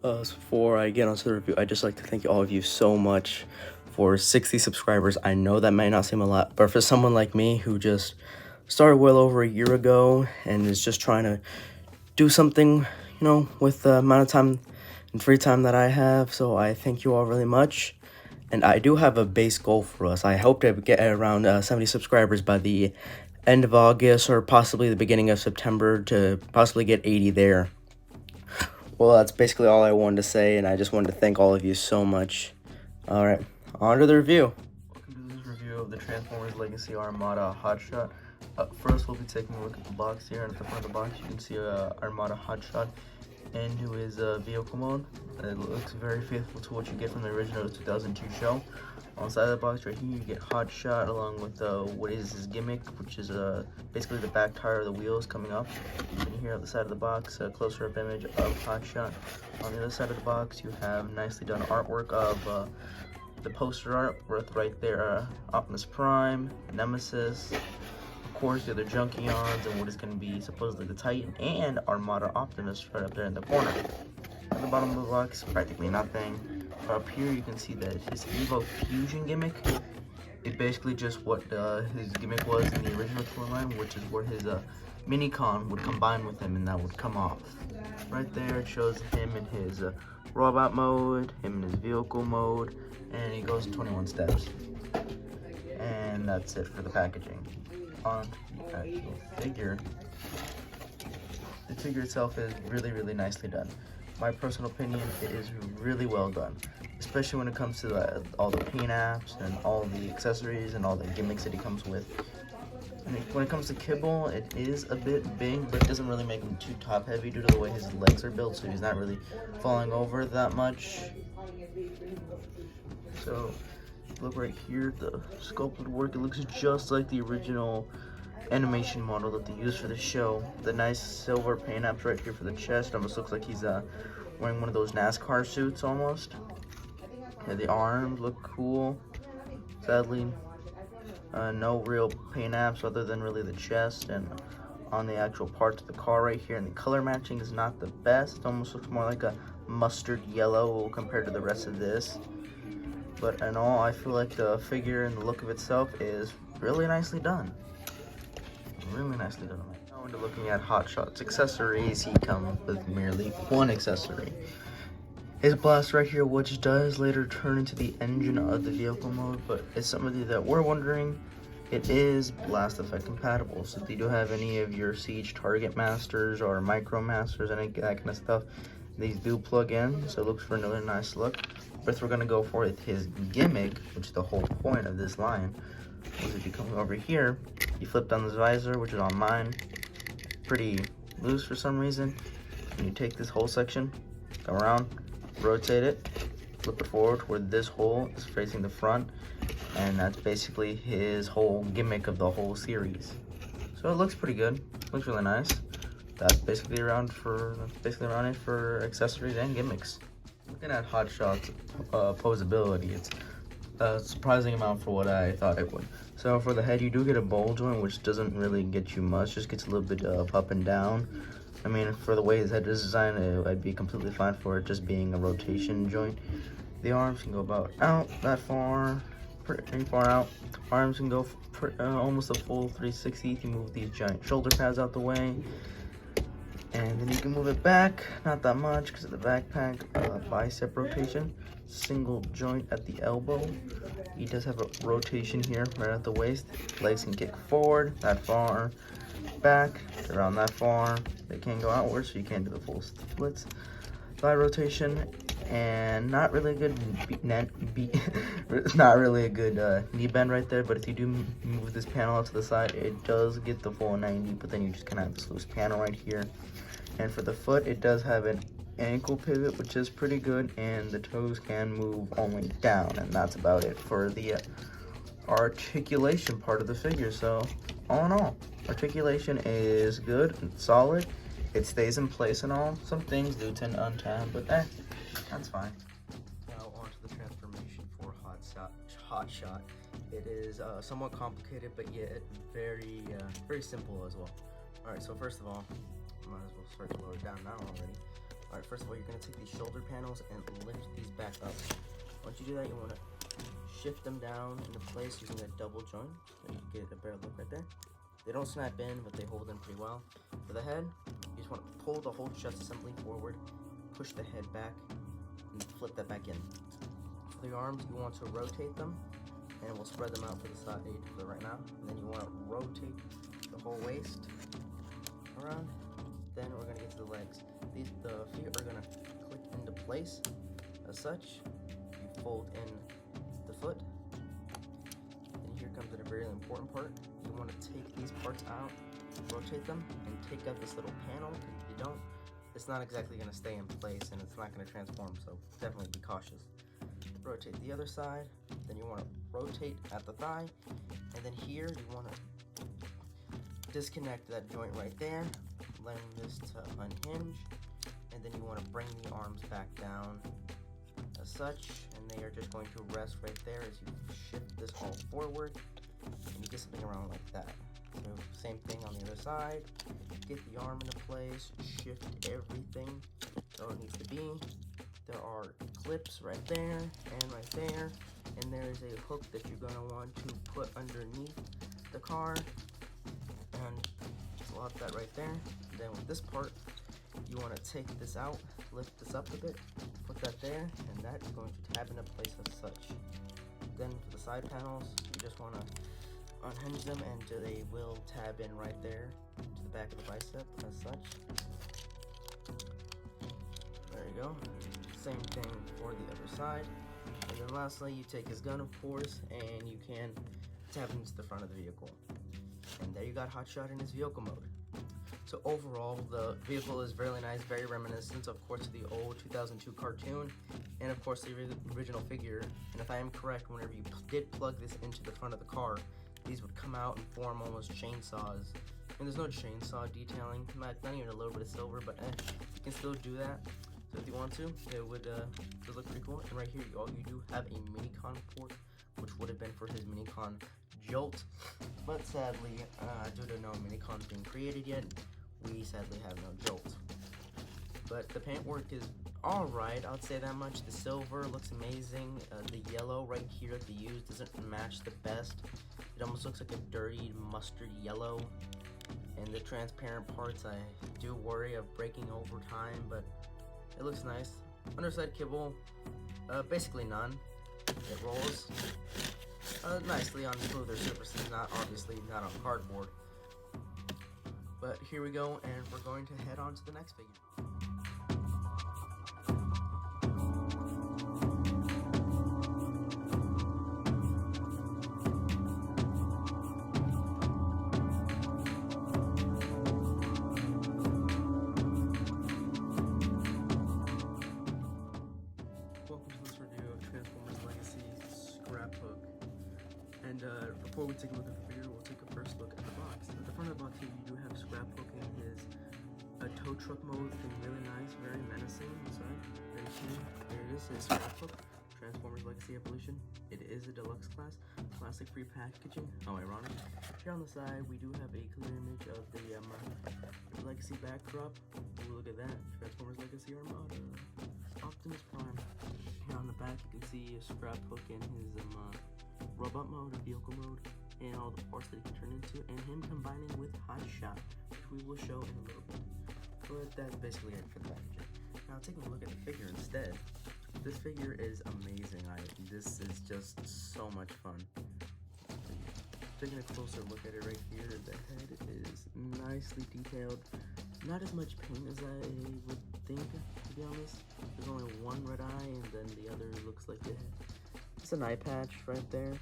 Before I get onto the review, I'd just like to thank all of you so much for 60 subscribers. I know that may not seem a lot, but for someone like me who just started well over a year ago and is just trying to do something, with the amount of time and free time that I have, so I thank you all really much. And I do have a base goal for us. I hope to get around 70 subscribers by the end of August or possibly the beginning of September to possibly get 80 there. Well, that's basically all I wanted to say, and I just wanted to thank all of you so much. Alright, on to the review. Welcome to this review of the Transformers Legacy Armada Hotshot. First, we'll be taking a look at the box here. At the front of the box, you can see Armada Hotshot into his vehicle mode. It looks very faithful to what you get from the original 2002 show. On the side of the box right here, you get Hotshot along with what is his gimmick, which is basically the back tire of the wheels coming up. And here on the side of the box, a closer up image of Hotshot. On the other side of the box, you have nicely done artwork of the poster art with right there Optimus Prime, Nemesis, of course the other Junkions, and what is going to be supposedly the Titan, and Armada Optimus right up there in the corner. At the bottom of the box, practically nothing. Up here you can see that his Evo Fusion gimmick is basically just what his gimmick was in the original toy line, which is where his Minicon would combine with him and that would come off. Right there it shows him in his robot mode, him in his vehicle mode, and he goes 21 steps. And that's it for the packaging. On the actual figure, the figure itself is really nicely done. My personal opinion, it is really well done, especially when it comes to all the paint apps and all the accessories and all the gimmicks that he comes with. And when it comes to kibble, it is a bit big, but it doesn't really make him too top heavy due to the way his legs are built, so he's not really falling over that much. So look right here, the sculpted work, it looks just like the original animation model that they used for the show. The nice silver paint apps right here for the chest, almost looks like he's wearing one of those NASCAR suits almost. Yeah, the arms look cool. Sadly, no real paint apps other than really the chest and on the actual parts of the car right here. And the color matching is not the best. It almost looks more like a mustard yellow compared to the rest of this. But in all, I feel like the figure and the look of itself is really nicely done. Really nicely done. Now into looking at Hotshot's accessories, he comes with merely one accessory. His blast right here, which does later turn into the engine of the vehicle mode, but it's something that we're wondering, it is blast effect compatible. So if you do have any of your Siege Target Masters or Micro Masters, any that kind of stuff, these do plug in, so it looks for another nice look. But if we're gonna go for his gimmick, which is the whole point of this line, is if you come over here, you flip down this visor, which is on mine, pretty loose for some reason, and you take this whole section, come around, rotate it, flip it forward where this hole is facing the front, and that's basically his whole gimmick of the whole series. So it looks pretty good, looks really nice. That's basically around it for accessories and gimmicks. Looking at Hotshot's posability, it's a surprising amount for what I thought it would. So for the head, you do get a ball joint, which doesn't really get you much, just gets a little bit of up and down. I mean, for the way his head is designed, I'd be completely fine for it just being a rotation joint. The arms can go about out that far, pretty far out. Arms can go almost a full 360 if you move these giant shoulder pads out the way. And then you can move it back, not that much because of the backpack. Bicep rotation, single joint at the elbow. He does have a rotation here right at the waist. Legs can kick forward that far, back around that far. They can go outwards, so you can't do the full splits. Thigh rotation, and not really a good not really a good knee bend right there. But if you do move this panel out to the side, it does get the full 90. But then you just kind of have this loose panel right here. And for the foot, it does have an ankle pivot, which is pretty good, and the toes can move only down, and that's about it for the articulation part of the figure. So all in all, articulation is good and solid. It stays in place and all. Some things do tend to untab, but that's fine. Now on to the transformation for Hotshot. It is somewhat complicated, but yet very simple as well. Alright, so first of all, might as well start to lower it down now already. Alright, first of all, you're going to take these shoulder panels and lift these back up. Once you do that, you want to shift them down into place using a double joint, so you can get a better look right there. They don't snap in, but they hold in pretty well. For the head, you just want to pull the whole chest assembly forward, push the head back, and flip that back in. For the arms, you want to rotate them, and we'll spread them out to the side for right now. And then you want to rotate the whole waist around. Then we're going to get to the legs. The feet are going to click into place as such. You fold in the foot. And here comes a very important part. You want to take these parts out, rotate them, and take out this little panel. If you don't, it's not exactly going to stay in place and it's not going to transform, so definitely be cautious. Rotate the other side, then you want to rotate at the thigh, and then here you want to disconnect that joint right there, letting this to unhinge, and then you want to bring the arms back down as such, and they are just going to rest right there as you shift this all forward, and you get something around like that. So same thing on the other side, get the arm into place, shift everything where it needs to be. There are clips right there and right there, and there is a hook that you're going to want to put underneath the car, and just lock that right there. And then with this part, you want to take this out, lift this up a bit, put that there, and that is going to tab into place as such. Then for the side panels, you just want to unhinge them, and they will tab in right there to the back of the bicep as such. There you go. Same thing for the other side. And then lastly, you take his gun, of course, and you can tap into the front of the vehicle. And there you got hotshot in his vehicle mode. So overall, the vehicle is very nice, very reminiscent, of course, of the old 2002 cartoon, and of course the original figure. And if I am correct, whenever you did plug this into the front of the car, these would come out and form almost chainsaws. And there's no chainsaw detailing, not even a little bit of silver, but you can still do that. So if you want to, it would look pretty cool. And right here, you do have a Minicon port, which would have been for his Minicon Jolt. But sadly, due to no Minicons being created yet, we sadly have no Jolt. But the paint work is alright, I would say that much. The silver looks amazing. The yellow right here that they used doesn't match the best. It almost looks like a dirty mustard yellow. And the transparent parts, I do worry of breaking over time, but it looks nice. Underside kibble, basically none. It rolls nicely on smoother surfaces, obviously not on cardboard. But here we go, and we're going to head on to the next figure. Welcome to this review of Transformers Legacy Scrapbook. And before we take a look at the figure, we'll take a first look at the box. At the front of the box here, you do have Scrapbook in his tow truck mode, looking really nice, very menacing. Inside, very cool. There it is, his Scrapbook, Transformers Legacy Evolution. It is a deluxe class, plastic-free packaging. How ironic. Here on the side, we do have a clear image of the Legacy backdrop. Ooh, look at that, Transformers Legacy Armada, Optimus Prime. Here on the back, you can see a Scrapbook in his robot mode or vehicle mode, and all the parts that he can turn into, and him combining with hotshot, which we will show in a little bit. But that's basically it for the packaging. Now taking a look at the figure instead, this figure is amazing. This is just so much fun. Taking a closer look at it right here, the head is nicely detailed. Not as much paint as I would think, to be honest. There's only one red eye, and then the other looks like it's an eye patch right there.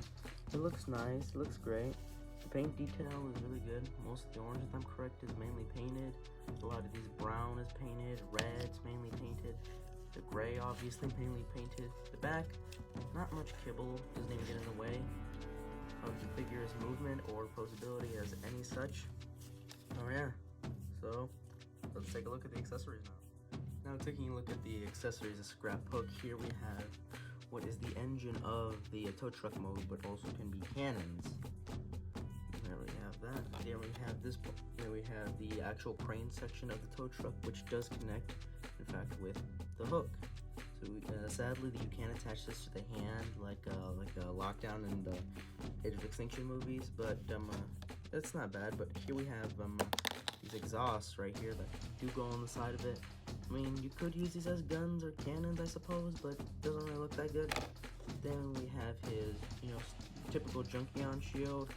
It looks nice, it looks great. The paint detail is really good. Most of the orange, if I'm correct, is mainly painted. A lot of these brown is painted, red's mainly painted. The gray, obviously, mainly painted. The back, not much kibble, doesn't even get in the way of the figure's movement or posability as any such. Oh yeah, so let's take a look at the accessories now. Now taking a look at the accessories of Scrapbook, here we have what is the engine of the tow truck mode, but also can be cannons. There we have that, then we have this. Then we have the actual crane section of the tow truck, which does connect, in fact, with the hook. So sadly, you can't attach this to the hand like a lockdown in the Age of Extinction movies, but it's not bad. But here we have these exhausts right here that do go on the side of it. I mean, you could use these as guns or cannons, I suppose, but it doesn't really look that good. Then we have his, typical Junkion shield.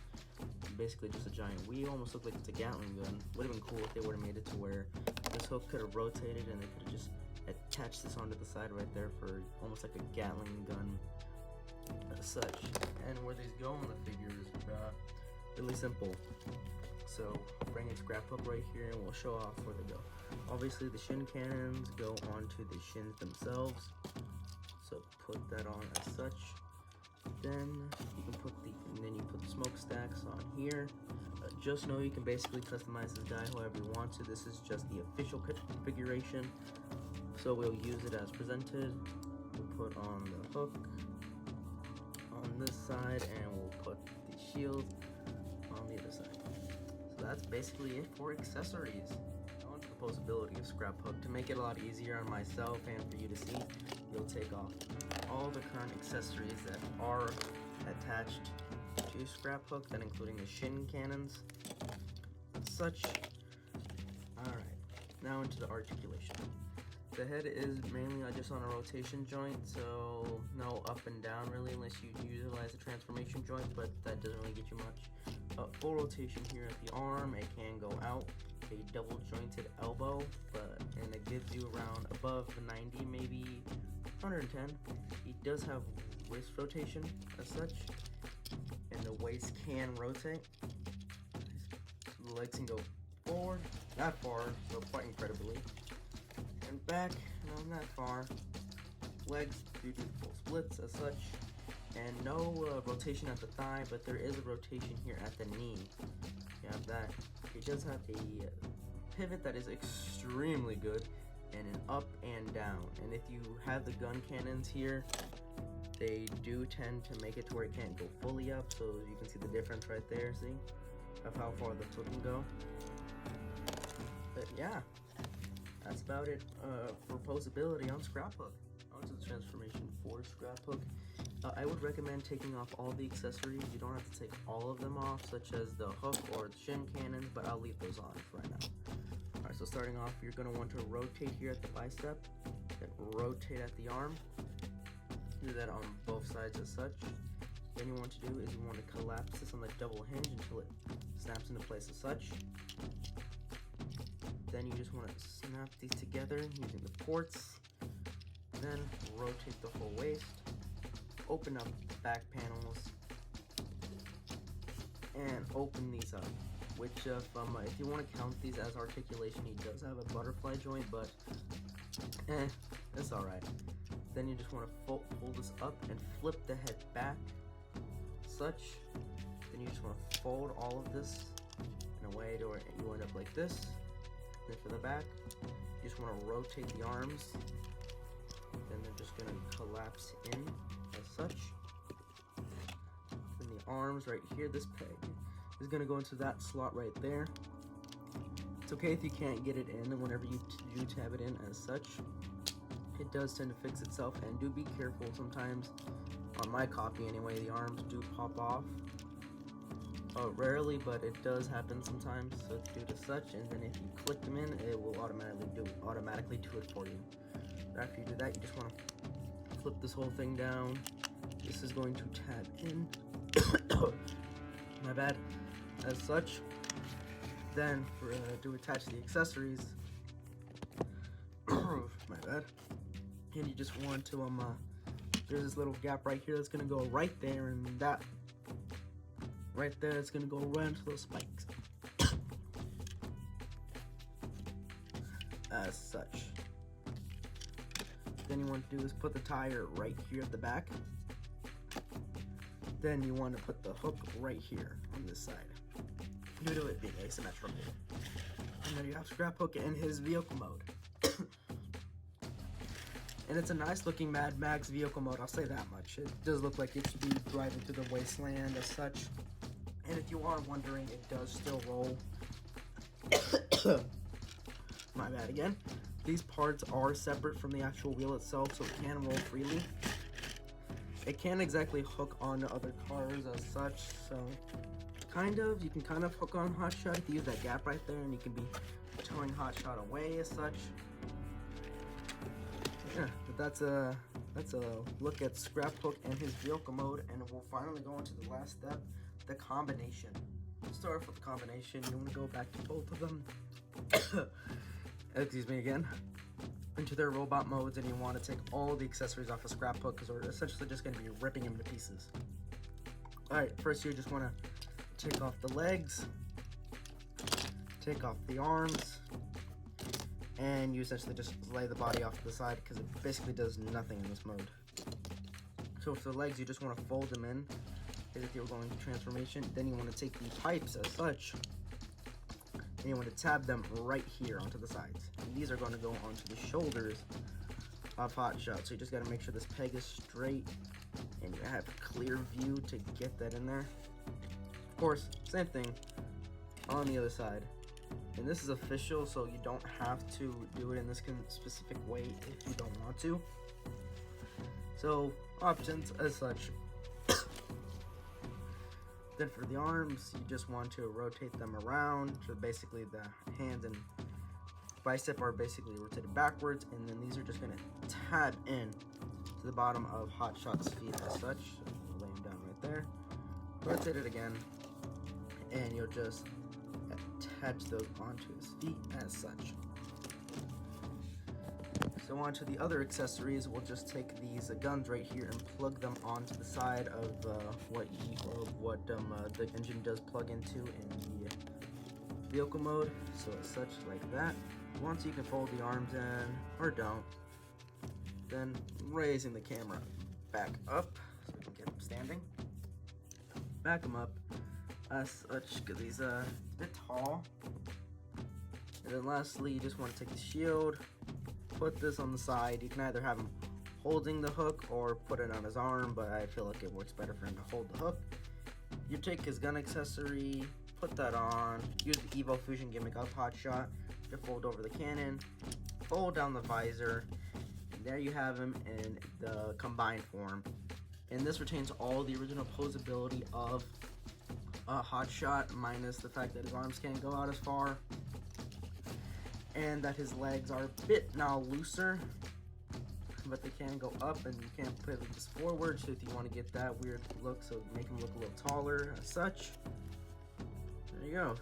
Basically just a giant wheel, almost looked like it's a Gatling gun. Would have been cool if they would have made it to where this hook could have rotated and they could have just attached this onto the side right there for almost like a Gatling gun as such. And where these go on the figure is really simple. So bring a scrapbook right here and we'll show off where they go. Obviously the shin cannons go onto the shins themselves. So put that on as such. Then you can put the smokestacks on here. Just know you can basically customize this guy however you want to. This is just the official configuration, so we'll use it as presented. We'll put on the hook on this side, and we'll put the shield on the other side. So that's basically it for accessories. On to the posability of scrap hook. To make it a lot easier on myself and for you to see, you'll take off all the current accessories that are attached to scrap hook, then including the shin cannons and such. Alright, now into the articulation. The head is mainly just on a rotation joint, so no up and down really unless you utilize a transformation joint, but that doesn't really get you much. Full rotation here at the arm, it can go out, a double jointed elbow, and it gives you around above the 90, maybe 110. He does have wrist rotation as such, and the waist can rotate. So the legs can go forward, not far, so quite incredibly, and back, no, not far. Legs do full splits as such, and no rotation at the thigh, but there is a rotation here at the knee. You have that. He does have a pivot that is extremely good, and an up and down. And if you have the gun cannons here, they do tend to make it to where it can't go fully up, so you can see the difference right there, see, of how far the foot can go. But yeah, that's about it for posability on scrap hook. Onto the transformation for scrap hook. I would recommend taking off all the accessories. You don't have to take all of them off, such as the hook or the shin cannons, but I'll leave those on for right now. Alright, so starting off, you're going to want to rotate here at the bicep, then rotate at the arm. Do that on both sides as such. Then you want to do is you want to collapse this on the double hinge until it snaps into place as such. Then you just want to snap these together using the ports. Then rotate the whole waist. Open up the back panels and open these up. Which, if you want to count these as articulation, he does have a butterfly joint, but it's alright. Then you just want to fold this up and flip the head back, such. Then you just want to fold all of this in a way to where you end up like this. Then for the back, you just want to rotate the arms. Then they're just going to collapse in as such. Then the arms right here, this peg is going to go into that slot right there. It's okay if you can't get it in, and whenever you do tab it in as such, it does tend to fix itself. And do be careful, sometimes on my copy anyway, the arms do pop off. Rarely, but it does happen sometimes, so do it as such, and then if you click them in, it will automatically do it for you. After you do that, you just want to flip this whole thing down. This is going to tab in. My bad. As such, then to attach the accessories. My bad. And you just want to there's this little gap right here that's gonna go right there, and that right there it's gonna go right into those spikes. As such. Then you want to do is put the tire right here at the back. Then you want to put the hook right here on this side, due to it being asymmetrical. And then you have scrap hook in his vehicle mode. And it's a nice looking Mad Max vehicle mode, I'll say that much. It does look like it should be driving through the wasteland as such. And if you are wondering, it does still roll. My bad again. These parts are separate from the actual wheel itself, so it can roll freely. It can't exactly hook onto other cars as such, so you can kind of hook on hotshot if you use that gap right there, and you can be towing hotshot away as such. Yeah, but that's a look at Scrapbook and his vehicle mode, and we'll finally go into the last step, the combination. We'll start off with the combination. You want to go back to both of them. Excuse me again. Into their robot modes, and you want to take all the accessories off of Scrapbook because we're essentially just going to be ripping him to pieces. Alright, first you just want to take off the legs, take off the arms, and you essentially just lay the body off to the side because it basically does nothing in this mode. So for the legs, you just want to fold them in as if you're going to transformation. Then you want to take the pipes as such, and you want to tab them right here onto the sides. And these are going to go onto the shoulders of hotshot. So you just got to make sure this peg is straight and you have clear view to get that in there. Of course, same thing on the other side. And this is official, so you don't have to do it in this specific way if you don't want to. So options as such. Then for the arms, you just want to rotate them around. So basically the hands and bicep are basically rotated backwards, and then these are just going to tab in to the bottom of hotshot's feet as such. So lay him down right there. Rotate it again, and you'll just attach those onto his feet as such. So onto the other accessories, we'll just take these guns right here and plug them onto the side of what the engine does plug into in the vehicle mode. So as such, like that. Once you can fold the arms in, or don't, then raising the camera back up so we can get him standing. Back him up as such because he's a bit tall. And then lastly, you just want to take the shield, put this on the side. You can either have him holding the hook or put it on his arm, but I feel like it works better for him to hold the hook. You take his gun accessory, put that on, use the Evo Fusion gimmick of hotshot to fold over the cannon, fold down the visor, and there you have him in the combined form. And this retains all the original posability of hotshot, minus the fact that his arms can't go out as far, and that his legs are a bit now looser, but they can go up, and you can't pivot this forward. So if you want to get that weird look, so make him look a little taller as such, there you go.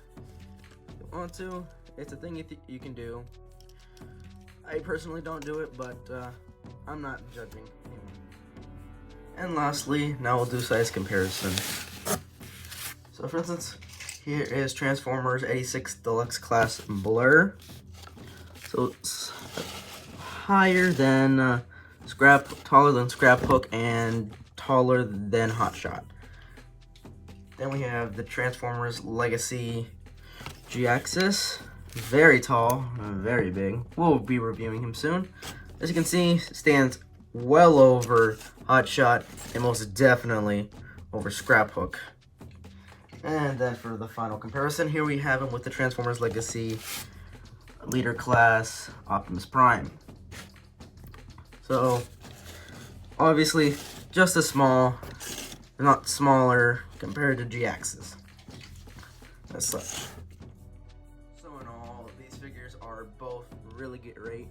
If you want to, it's a thing you can do. I personally don't do it, but I'm not judging anyone. And lastly, now we'll do size comparison. So for instance, here is Transformers 86 Deluxe Class Blur. So it's higher than taller than Scrapbook, and taller than hotshot. Then we have the Transformers Legacy G-Axis. Very tall, very big. We'll be reviewing him soon. As you can see, stands well over hotshot and most definitely over Scrapbook. And then for the final comparison, here we have him with the Transformers Legacy Leader Class Optimus Prime. So obviously just as small, not smaller compared to G-Axis as such. So in all, these figures are both really great.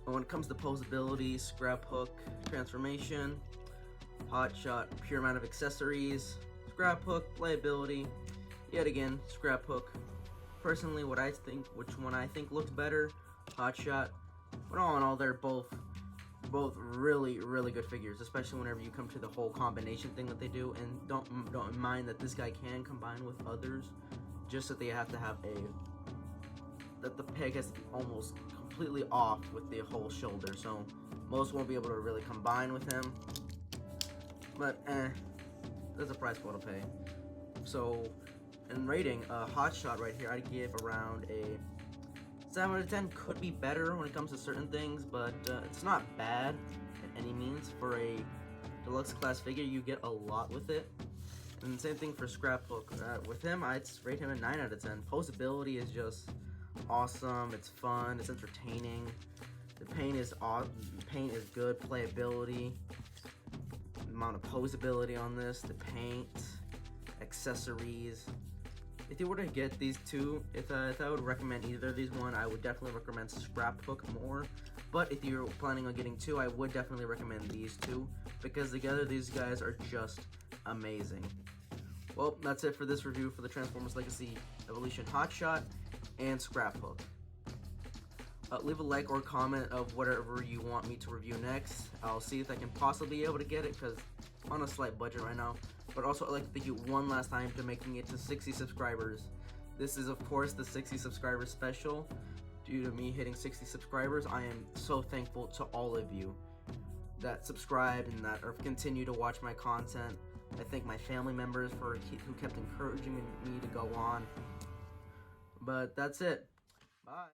When it comes to posability, Scrapbook transformation, hotshot pure amount of accessories, Scrapbook playability, yet again Scrapbook. Personally, which one I think looks better, hotshot. But all in all, they're both really good figures, especially whenever you come to the whole combination thing that they do. And don't mind that this guy can combine with others, just that they have to have that the peg has to be almost completely off with the whole shoulder, so most won't be able to really combine with him. But there's a price for to pay. So in rating, hotshot right here, I'd give around a 7 out of 10. Could be better when it comes to certain things, but it's not bad at any means. For a deluxe class figure, you get a lot with it. And same thing for Scrapbook. With him, I'd rate him a 9 out of 10. Posability is just awesome. It's fun. It's entertaining. The paint is good. Playability. The amount of posability on this. The paint. Accessories. If you were to get these two, if I would recommend either of these one, I would definitely recommend Scrapbook more. But if you're planning on getting two, I would definitely recommend these two, because together these guys are just amazing. Well, that's it for this review for the Transformers Legacy Evolution Hotshot and Scrapbook. Leave a like or comment of whatever you want me to review next. I'll see if I can possibly be able to get it, because on a slight budget right now. But also, I'd like to thank you one last time for making it to 60 subscribers. This is, of course, the 60 subscriber special. Due to me hitting 60 subscribers, I am so thankful to all of you that subscribed and that continue to watch my content. I thank my family members who kept encouraging me to go on. But that's it. Bye.